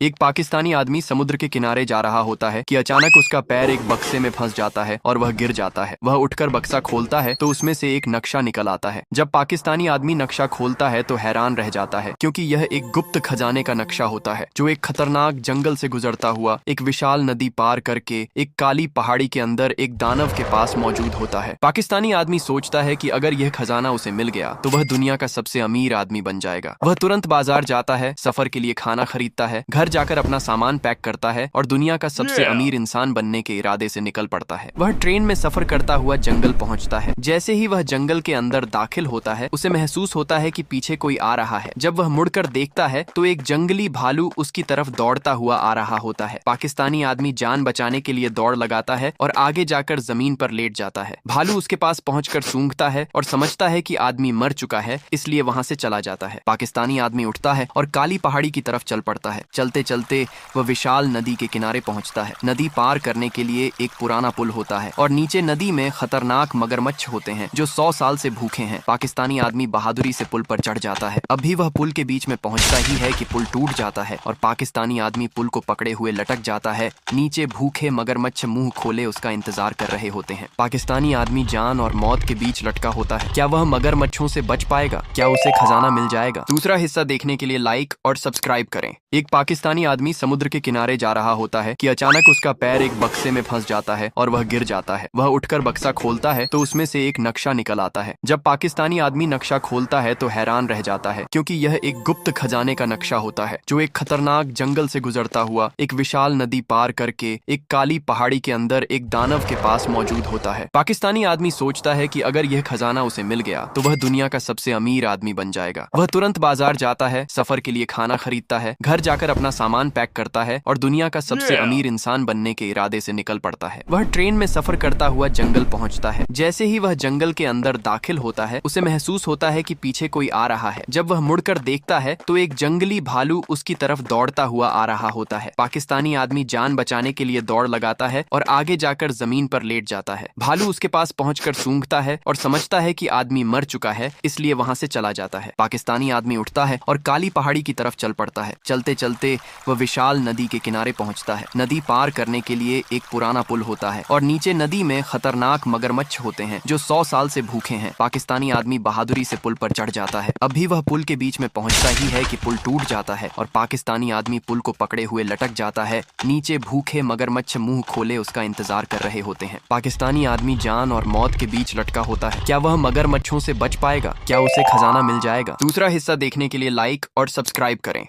एक पाकिस्तानी आदमी समुद्र के किनारे जा रहा होता है कि अचानक उसका पैर एक बक्से में फंस जाता है और वह गिर जाता है। वह उठकर बक्सा खोलता है तो उसमें से एक नक्शा निकल आता है। जब पाकिस्तानी आदमी नक्शा खोलता है तो हैरान रह जाता है, क्योंकि यह एक गुप्त खजाने का नक्शा होता है जो एक खतरनाक जंगल से गुजरता हुआ एक विशाल नदी पार करके एक काली पहाड़ी के अंदर एक दानव के पास मौजूद होता है। पाकिस्तानी आदमी सोचता है कि अगर यह खजाना उसे मिल गया तो वह दुनिया का सबसे अमीर आदमी बन जाएगा। वह तुरंत बाजार जाता है, सफर के लिए खाना खरीदता है, घर जाकर अपना सामान पैक करता है और दुनिया का सबसे अमीर इंसान बनने के इरादे से निकल पड़ता है। वह ट्रेन में सफर करता हुआ जंगल पहुंचता है। जैसे ही वह जंगल के अंदर दाखिल होता है, उसे महसूस होता है कि पीछे कोई आ रहा है। जब वह मुड़कर देखता है तो एक जंगली भालू उसकी तरफ दौड़ता हुआ आ रहा होता है। पाकिस्तानी आदमी जान बचाने के लिए दौड़ लगाता है और आगे जाकर जमीन पर लेट जाता है। भालू उसके पास पहुंचकर सूंघता है और समझता है कि आदमी मर चुका है, इसलिए वहां से चला जाता है। पाकिस्तानी आदमी उठता है और काली पहाड़ी की तरफ चल पड़ता है। चलते चलते वह विशाल नदी के किनारे पहुंचता है। नदी पार करने के लिए एक पुराना पुल होता है और नीचे नदी में खतरनाक मगरमच्छ होते हैं जो 100 साल से भूखे हैं। पाकिस्तानी आदमी बहादुरी से पुल पर चढ़ जाता है। अभी वह पुल के बीच में पहुंचता ही है कि पुल टूट जाता है और पाकिस्तानी आदमी पुल को पकड़े हुए लटक जाता है। नीचे भूखे मगरमच्छ मुंह खोले उसका इंतजार कर रहे होते हैं। पाकिस्तानी आदमी जान और मौत के बीच लटका होता है। क्या वह मगरमच्छों से बच पाएगा? क्या उसे खजाना मिल जाएगा? दूसरा हिस्सा देखने के लिए लाइक और सब्सक्राइब करें। एक पाकिस्तानी आदमी समुद्र के किनारे जा रहा होता है कि अचानक उसका पैर एक बक्से में फंस जाता है और वह गिर जाता है। वह उठकर बक्सा खोलता है तो उसमें से एक नक्शा निकल आता है। जब पाकिस्तानी आदमी नक्शा खोलता है तो हैरान रह जाता है, क्योंकि यह एक गुप्त खजाने का नक्शा होता है जो एक खतरनाक जंगल से गुजरता हुआ एक विशाल नदी पार करके एक काली पहाड़ी के अंदर एक दानव के पास मौजूद होता है। पाकिस्तानी आदमी सोचता है कि अगर यह खजाना उसे मिल गया तो वह दुनिया का सबसे अमीर आदमी बन जाएगा। वह तुरंत बाजार जाता है, सफर के लिए खाना खरीदता है, घर जाकर अपना सामान पैक करता है और दुनिया का सबसे अमीर इंसान बनने के इरादे से निकल पड़ता है। वह ट्रेन में सफर करता हुआ जंगल पहुंचता है। जैसे ही वह जंगल के अंदर दाखिल होता है, उसे महसूस होता है कि पीछे कोई आ रहा है। जब वह मुड़कर देखता है तो एक जंगली भालू उसकी तरफ दौड़ता हुआ आ रहा होता है। पाकिस्तानी आदमी जान बचाने के लिए दौड़ लगाता है और आगे जाकर जमीन पर लेट जाता है। भालू उसके पास पहुंचकर सूंघता है और समझता है कि आदमी मर चुका है, इसलिए वहां से चला जाता है। पाकिस्तानी आदमी उठता है और काली पहाड़ी की तरफ चल पड़ता है। चलते चलते वह विशाल नदी के किनारे पहुंचता है। नदी पार करने के लिए एक पुराना पुल होता है और नीचे नदी में खतरनाक मगरमच्छ होते हैं जो 100 साल से भूखे हैं। पाकिस्तानी आदमी बहादुरी से पुल पर चढ़ जाता है। अभी वह पुल के बीच में पहुंचता ही है कि पुल टूट जाता है और पाकिस्तानी आदमी पुल को पकड़े हुए लटक जाता है। नीचे भूखे मगरमच्छ मुंह खोले उसका इंतजार कर रहे होते हैं। पाकिस्तानी आदमी जान और मौत के बीच लटका होता है। क्या वह मगरमच्छों से बच पाएगा? क्या उसे खजाना मिल जाएगा? दूसरा हिस्सा देखने के लिए लाइक और सब्सक्राइब करें।